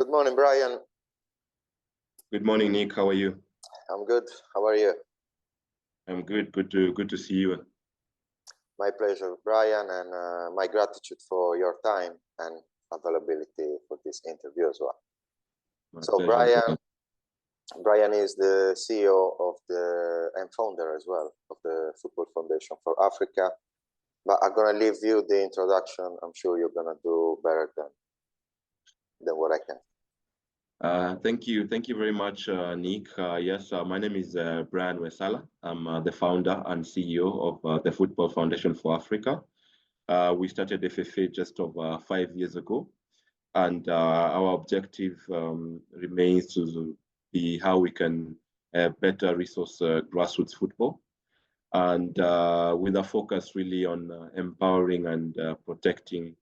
Good morning, Brian. Good morning, Nick. How are you? I'm good. How are you? I'm good. Good to see you. My pleasure, Brian, and my gratitude for your time and availability for this interview as well. My So, pleasure. Brian is the CEO of the and founder as well of the Football Foundation for Africa. But I'm gonna leave you the introduction. I'm sure you're gonna do better than what I can. Thank you very much, Nick. Yes, my name is Brian Wesaala. I'm the founder and CEO of the Football Foundation for Africa. We started FFA just over 5 years ago, and our objective remains to be how we can better resource grassroots football, and with a focus really on empowering and protecting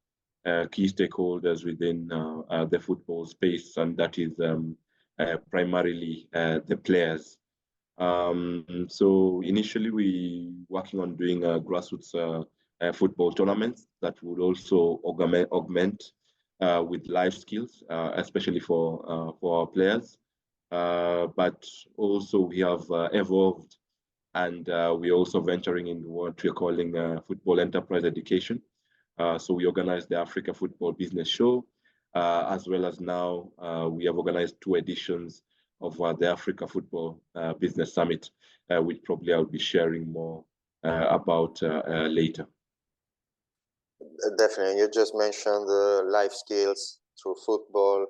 key stakeholders within the football space, and that is primarily the players. So initially we working on doing grassroots football tournaments that would also augment with life skills, especially for our players. But also we have evolved, and we're also venturing in what we're calling football enterprise education. So we organized the Africa Football Business Show, as well as now we have organized 2 editions of the Africa Football Business Summit, which probably I'll be sharing more about later. Definitely. You just mentioned life skills through football.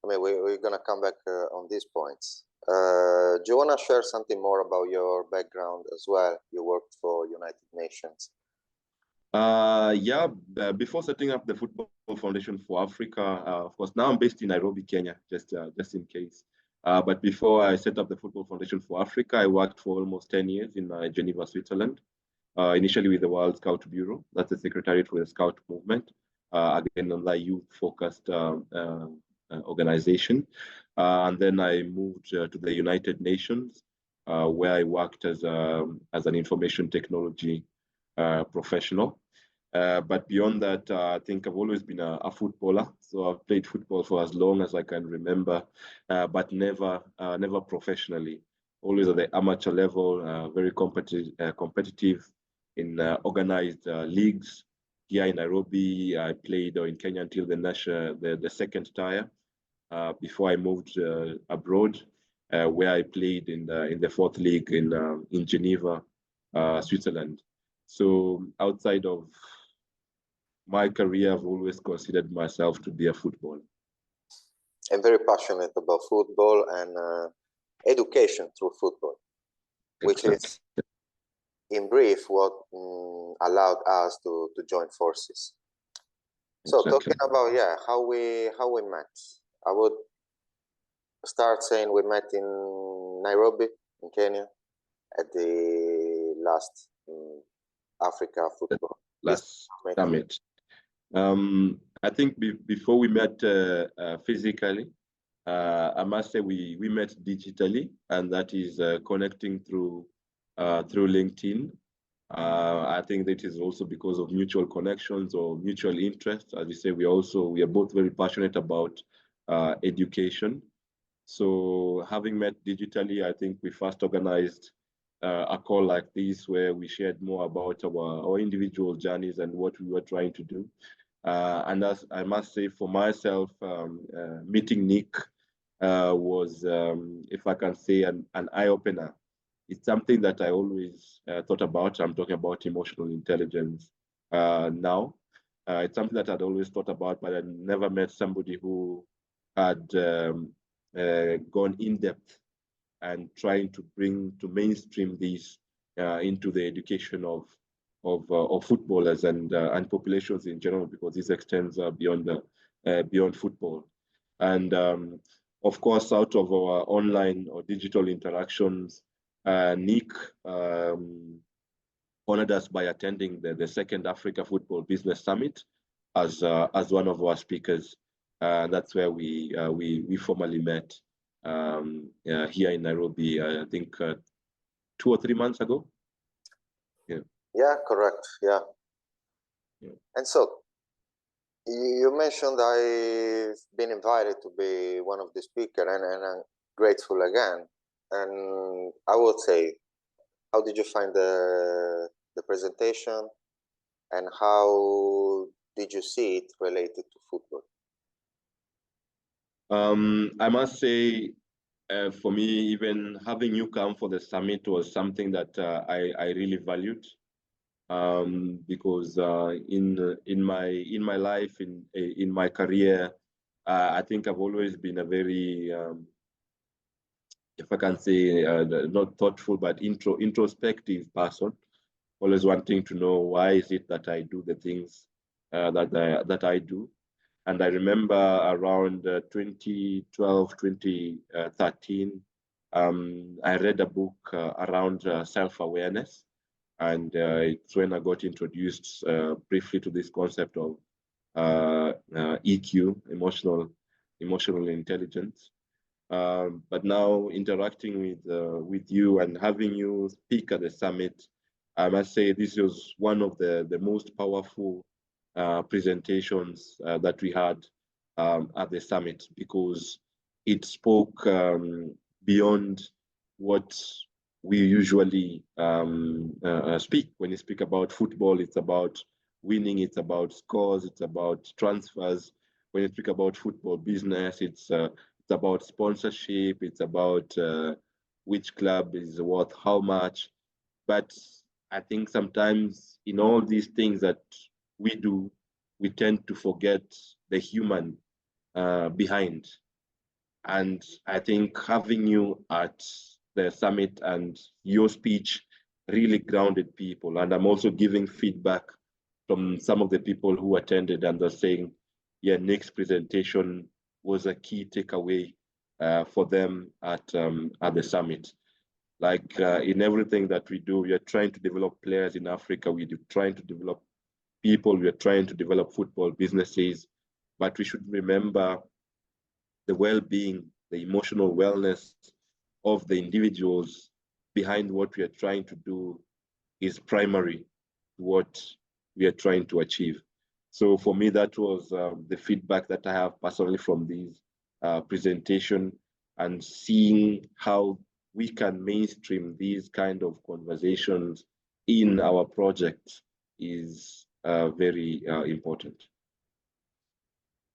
I mean, we're going to come back on these points. Do you want to share something more about your background as well? You worked for United Nations. Yeah, before setting up the Football Foundation for Africa, of course, now I'm based in Nairobi, Kenya, just in case. But before I set up the Football Foundation for Africa, I worked for almost 10 years in Geneva, Switzerland, initially with the World Scout Bureau. That's the secretariat for the Scout movement, again, on the youth-focused organization. And then I moved to the United Nations, where I worked as an information technology professional. But beyond that, I think I've always been a footballer. So I've played football for as long as I can remember, but never professionally. Always at the amateur level, very competitive in organized leagues. Here in Nairobi, I played in Kenya until the second tier, before I moved abroad, where I played in the 4th league in Geneva, Switzerland. So outside of my career, I've always considered myself to be a footballer. I'm very passionate about football and education through football, which is, in brief, what allowed us to join forces. So talking about how we met, I would start saying we met in Nairobi, in Kenya, at the last Africa Football Summit. I think before we met physically, I must say we met digitally, and that is connecting through LinkedIn. I think that is also because of mutual connections or mutual interests. As you say, we are both very passionate about education. So having met digitally, I think we first organized a call like this, where we shared more about our individual journeys and what we were trying to do. And as I must say, for myself, meeting Nick was, if I can say, an eye-opener. It's something that I always thought about. I'm talking about emotional intelligence now. It's something that I'd always thought about, but I never met somebody who had gone in depth and trying to mainstream these into the education of footballers and populations in general, because this extends beyond football. And of course, out of our online or digital interactions, Nick honored us by attending the 2nd Africa Football Business Summit as one of our speakers. That's where we formally met here in Nairobi. I think 2 or 3 months ago. Yeah, correct. Yeah. And so You mentioned I've been invited to be one of the speakers, and I'm grateful again. And I would say, how did you find the presentation, and how did you see it related to football? I must say, for me, even having you come for the summit was something that I really valued, because in my life, in my career, I think I've always been a very, if I can say, not thoughtful but introspective person, always wanting to know why is it that I do the things that I do. And I remember around 2012, 2013, I read a book around self-awareness. And it's when I got introduced briefly to this concept of EQ, emotional intelligence. But now interacting with you and having you speak at the summit, I must say this was one of the most powerful presentations that we had at the summit, because it spoke beyond what we usually speak. When you speak about football, it's about winning, it's about scores, it's about transfers. When you speak about football business, it's about sponsorship, it's about which club is worth how much. But I think sometimes in all these things that we do, we tend to forget the human behind. And I think having you at the summit and your speech really grounded people. And I'm also giving feedback from some of the people who attended, and they're saying, yeah, Nick's presentation was a key takeaway for them at the summit. Like in everything that we do, we are trying to develop players in Africa. We're trying to develop people. We are trying to develop football businesses. But we should remember the well-being, the emotional wellness of the individuals behind what we are trying to do is primary to what we are trying to achieve. So for me, that was the feedback that I have personally from these presentation, and seeing how we can mainstream these kind of conversations in our project is very important.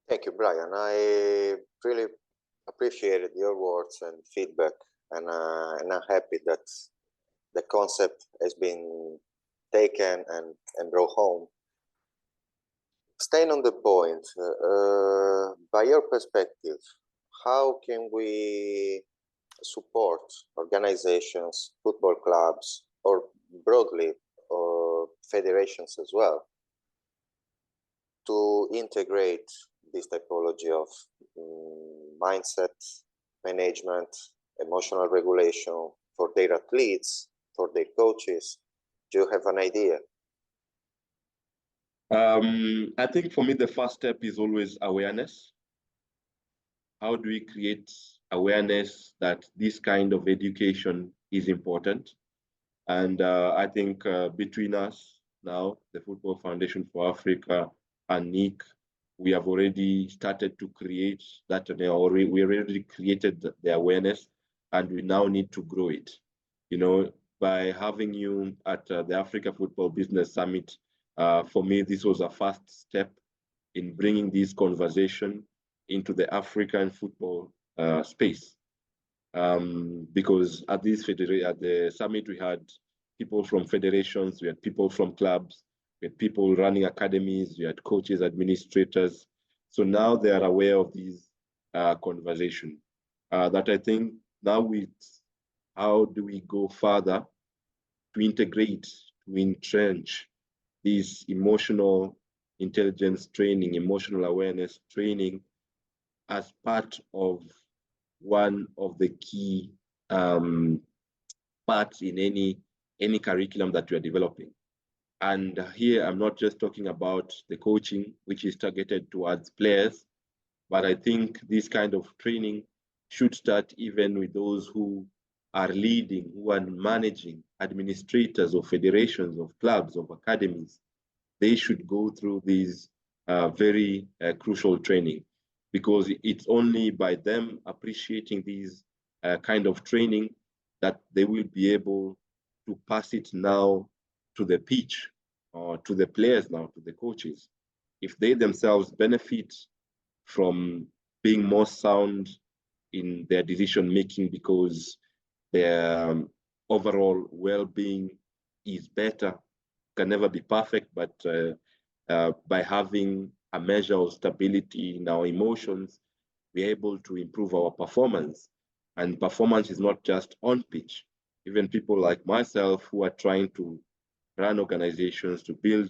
Thank you, Brian. I really appreciated your words and feedback, and I'm happy that the concept has been taken and brought home. Staying on the point, by your perspective, how can we support organizations, football clubs, or broadly, or federations as well, to integrate this typology of mindset, management, emotional regulation for their athletes, for their coaches? Do you have an idea? I think for me, the first step is always awareness. How do we create awareness that this kind of education is important? And I think between us now, the Football Foundation for Africa and Nick, we have already started to create that, or we already created the awareness, and we now need to grow it. You know, by having you at the Africa Football Business Summit, for me, this was a first step in bringing this conversation into the African football space. Because at the summit, we had people from federations, we had people from clubs, we had people running academies, we had coaches, administrators. So now they are aware of these conversation. That I think now with how do we go further to integrate, to entrench this emotional intelligence training, emotional awareness training as part of one of the key parts in any curriculum that we are developing. And here I'm not just talking about the coaching, which is targeted towards players, but I think this kind of training should start even with those who are leading, who are managing, administrators of federations, of clubs, of academies. They should go through these very crucial training, because it's only by them appreciating these kind of training that they will be able to pass it now to the pitch, or to the players now, to the coaches. If they themselves benefit from being more sound in their decision making because their overall well-being is better, can never be perfect, but by having a measure of stability in our emotions, we're able to improve our performance. And performance is not just on pitch. Even people like myself who are trying to run organizations, to build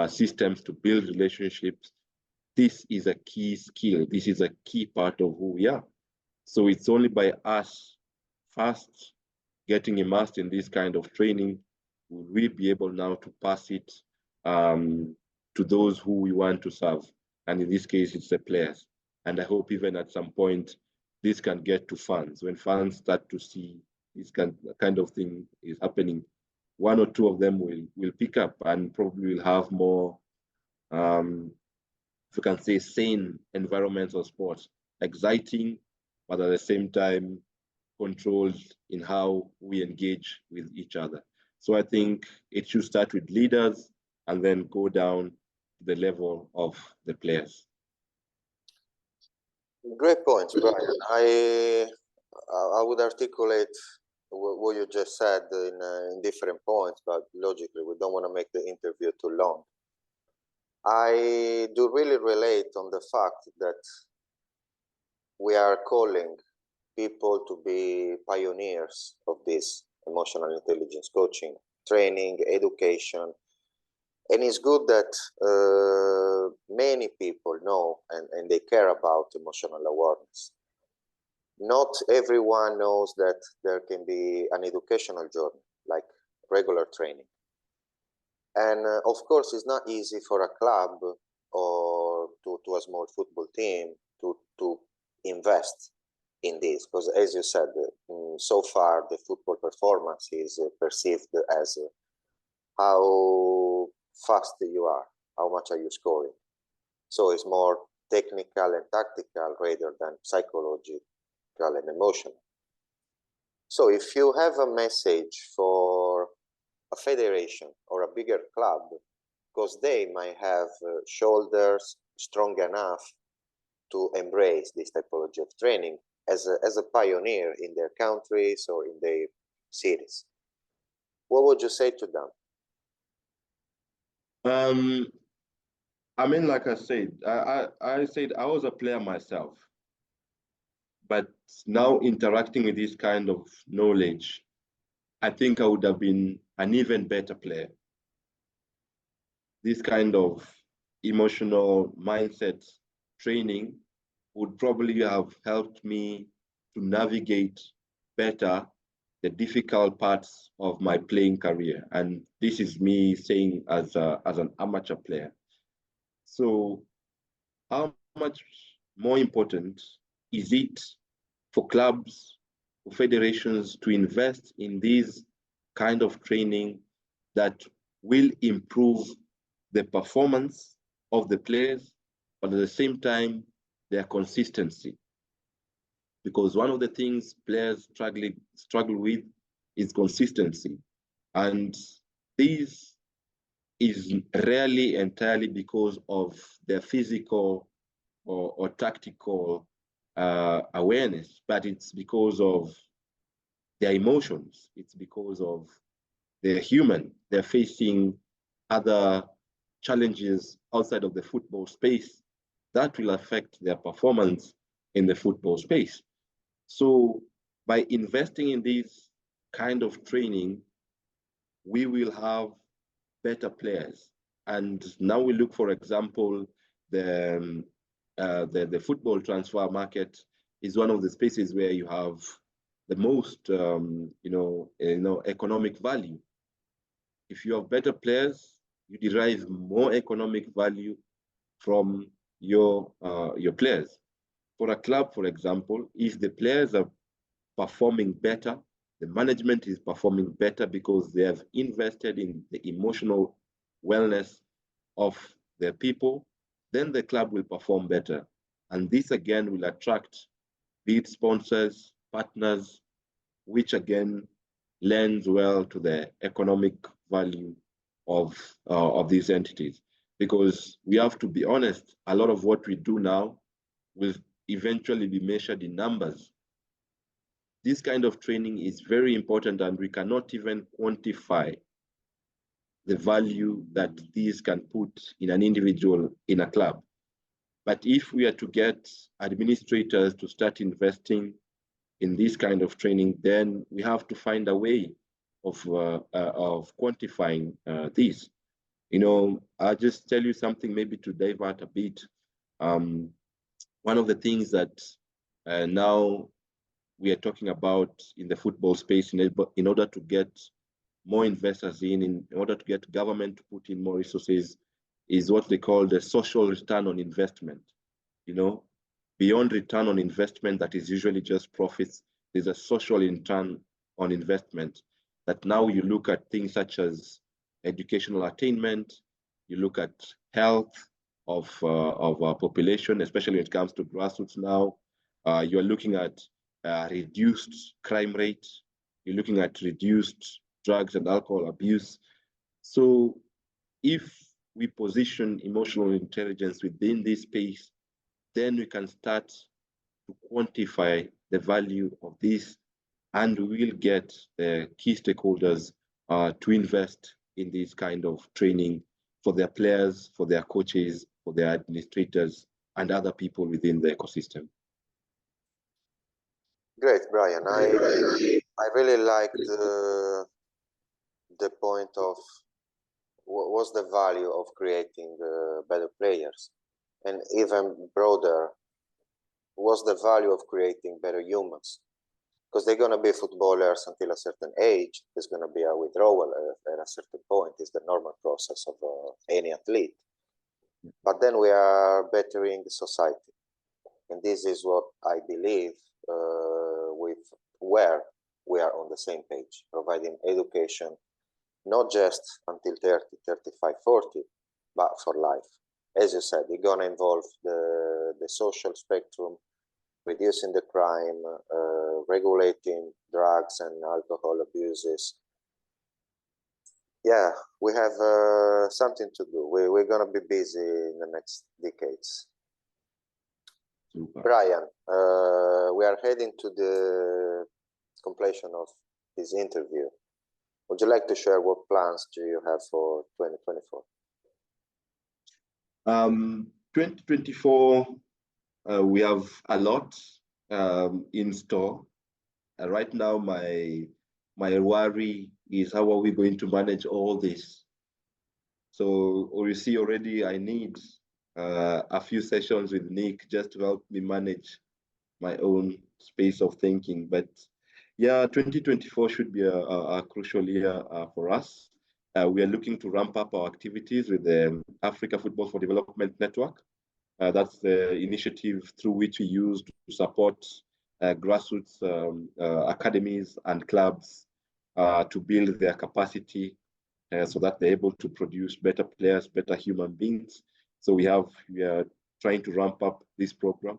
systems, to build relationships, this is a key skill. This is a key part of who we are. So it's only by us first getting immersed in this kind of training will we be able now to pass it to those who we want to serve. And in this case, it's the players. And I hope even at some point, this can get to fans. When fans start to see this kind of thing is happening, one or two of them will pick up and probably will have more, if you can say, sane environments of sports, exciting, but at the same time, controlled in how we engage with each other. So I think it should start with leaders and then go down to the level of the players. Great points, Brian. I would articulate what you just said in different points, but logically, we don't want to make the interview too long. I do really relate on the fact that we are calling people to be pioneers of this emotional intelligence coaching, training, education. And it's good that many people know and they care about emotional awareness. Not everyone knows that there can be an educational journey, like regular training. And of course, it's not easy for a club or to a small football team to invest in this, because as you said, so far the football performance is perceived as how fast you are, how much are you scoring. So it's more technical and tactical rather than psychological and emotional. So if you have a message for a federation or a bigger club, because they might have shoulders strong enough to embrace this typology of training as a pioneer in their countries or in their cities, what would you say to them? I mean, like I said, I said I was a player myself, but now interacting with this kind of knowledge, I think I would have been an even better player. This kind of emotional mindset training would probably have helped me to navigate better the difficult parts of my playing career. And this is me saying as an amateur player. So how much more important is it for clubs, for federations to invest in this kind of training that will improve the performance of the players, but at the same time, their consistency? Because one of the things players struggle with is consistency. And this is rarely entirely because of their physical or tactical awareness, but it's because of their emotions. It's because of they're human. They're facing other challenges outside of the football space that will affect their performance in the football space. So by investing in this kind of training, we will have better players. And now we look, for example, the football transfer market is one of the spaces where you have the most, economic value. If you have better players, you derive more economic value from your players. For a club, for example, if the players are performing better, the management is performing better because they have invested in the emotional wellness of their people, then the club will perform better. And this again will attract lead sponsors, partners, which again lends well to the economic value of these entities. Because we have to be honest, a lot of what we do now will eventually be measured in numbers. This kind of training is very important, and we cannot even quantify the value that these can put in an individual in a club. But if we are to get administrators to start investing in this kind of training, then we have to find a way of quantifying this. You know, I'll just tell you something maybe to divert a bit. One of the things that now we are talking about in the football space in order to get more investors in order to get government to put in more resources is what they call the social return on investment. You know, beyond return on investment that is usually just profits, there's a social return on investment that now you look at things such as educational attainment, you look at health of our population, especially when it comes to grassroots now. You're looking at reduced crime rate, you're looking at reduced drugs and alcohol abuse. So if we position emotional intelligence within this space, then we can start to quantify the value of this, and we will get the key stakeholders to invest in this kind of training for their players, for their coaches, for their administrators, and other people within the ecosystem. Great, Brian. I really liked the point of what's the value of creating better players, and even broader, what's the value of creating better humans? Because they're going to be footballers until a certain age. There's going to be a withdrawal at a certain point. It's the normal process of any athlete. But then we are bettering the society. And this is what I believe with where we are on the same page, providing education, not just until 30, 35, 40, but for life. As you said, you're going to involve the social spectrum, reducing the crime, regulating drugs and alcohol abuses. Yeah, we have something to do. We're going to be busy in the next decades. Super. Brian, we are heading to the completion of this interview. Would you like to share what plans do you have for 2024? 2024, we have a lot in store. Right now, my worry is how are we going to manage all this? So you see already, I need a few sessions with Nick just to help me manage my own space of thinking. But yeah, 2024 should be a crucial year for us. We are looking to ramp up our activities with the Africa Football for Development Network. That's the initiative through which we use to support grassroots academies and clubs to build their capacity so that they're able to produce better players, better human beings. So we are trying to ramp up this program,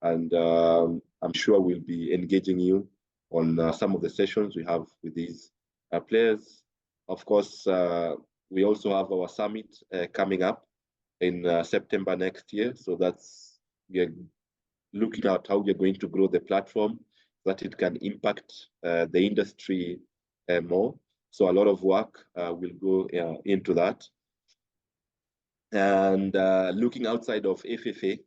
and I'm sure we'll be engaging you on some of the sessions we have with these players. Of course, we also have our summit coming up in September next year. So we are looking at how we're going to grow the platform so that it can impact the industry more. So a lot of work will go into that. And looking outside of FFA,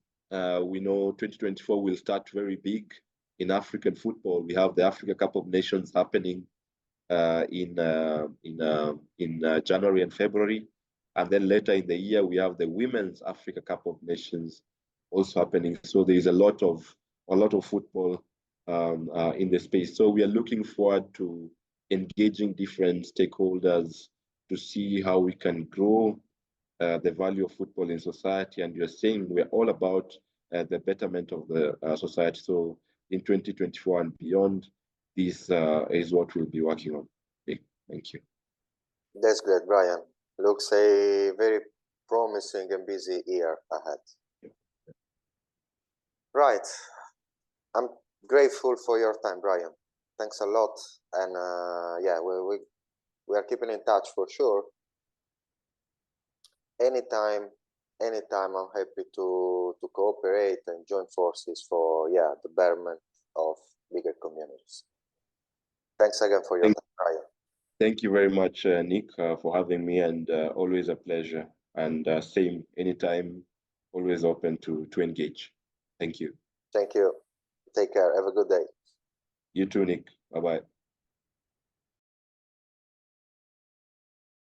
we know 2024 will start very big in African football. We have the Africa Cup of Nations happening in January and February. And then later in the year, we have the Women's Africa Cup of Nations also happening. So there is a lot of football in the space. So we are looking forward to engaging different stakeholders to see how we can grow the value of football in society. And you're saying we're all about the betterment of the society. So in 2024 and beyond, this is what we'll be working on. Okay. Thank you. That's great, Brian. Looks a very promising and busy year ahead. Right. I'm grateful for your time, Brian. Thanks a lot. And yeah, we are keeping in touch for sure. Anytime, I'm happy to cooperate and join forces for the betterment of bigger communities. Thanks again for your time, Brian. Thank you very much, Nick, for having me, and always a pleasure. And same, anytime, always open to engage. Thank you. Thank you. Take care. Have a good day. You too, Nick. Bye-bye.